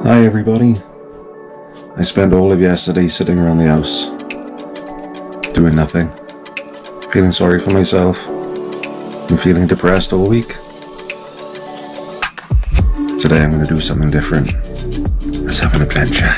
Hi everybody. I spent all of yesterday sitting around the house, doing nothing, feeling sorry for myself, and feeling depressed all week. Today I'm going to do something different. Let's have an adventure.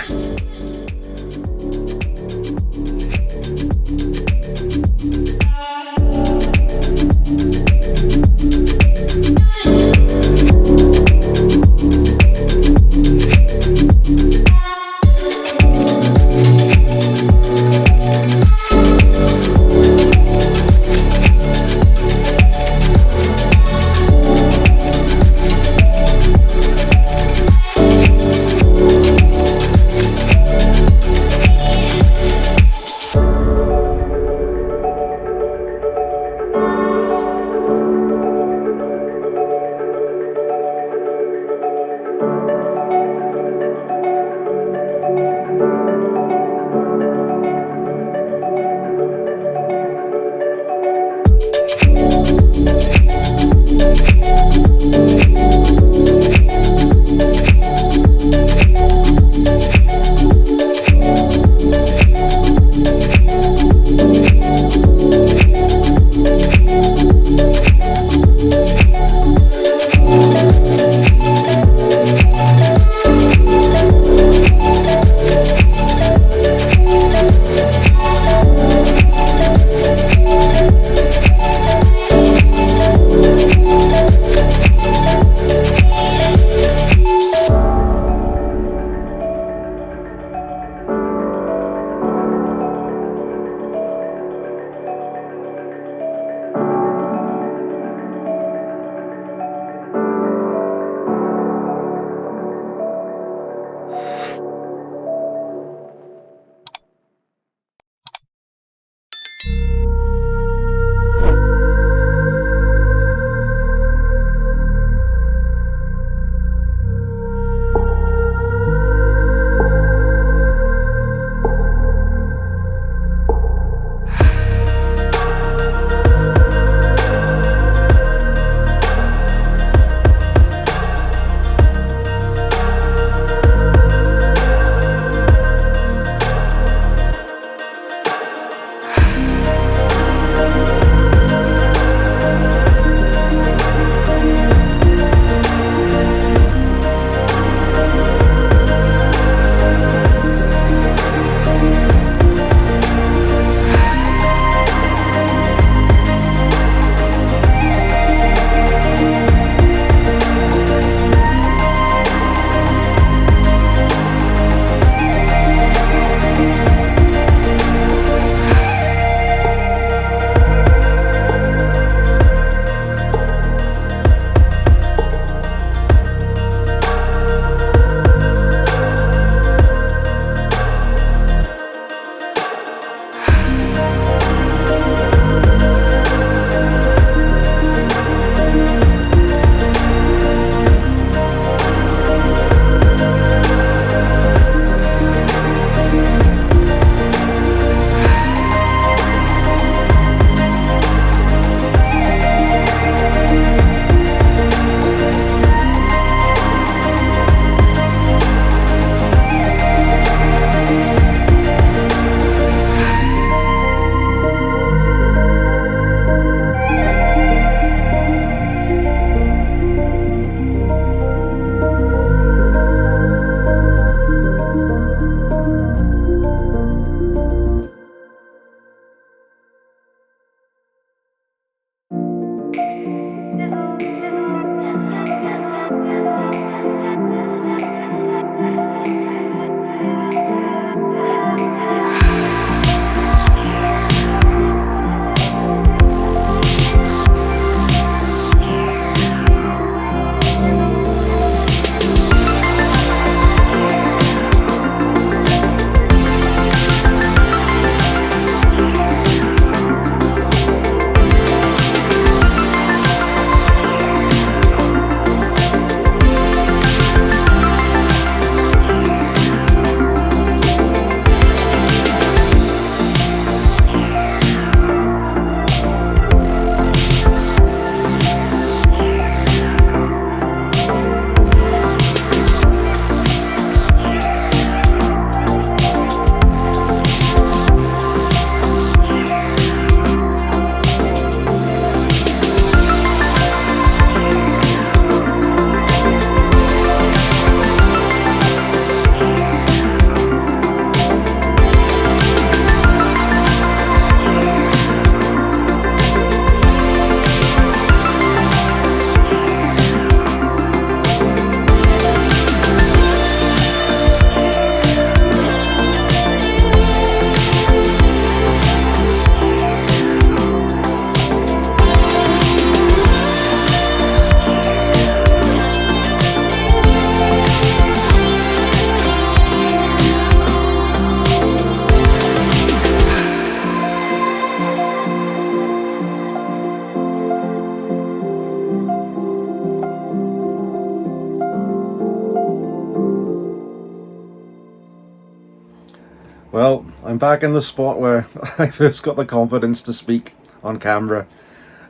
Well, I'm back in the spot where I first got the confidence to speak on camera,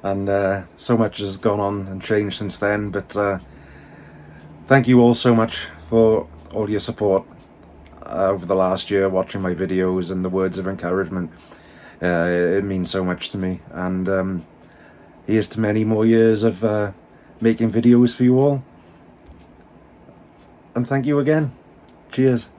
and so much has gone on and changed since then, but thank you all so much for all your support over the last year, watching my videos and the words of encouragement. It means so much to me, and here's to many more years of making videos for you all, and thank you again. Cheers.